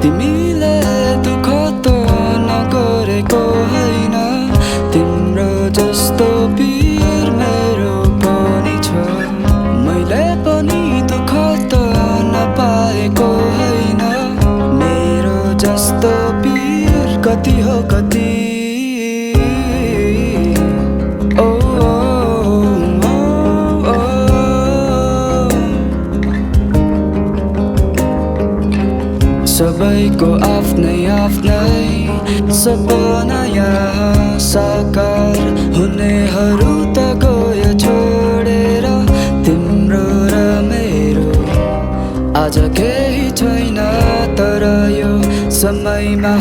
तिमीले दुःख त नगरेको होइन, तिम्रो जस्तो पीर मेरो पनि छ। मैले पनि दुःख त नपाएको होइन, मेरो जस्तो पीर कति हो कति। सबैको आफ्नै आफ्नै सपना यहाँ साकार हुनेहरू त गयो छोडेर। तिम्रो र मेरो आज केही छैन, तर यो समयमा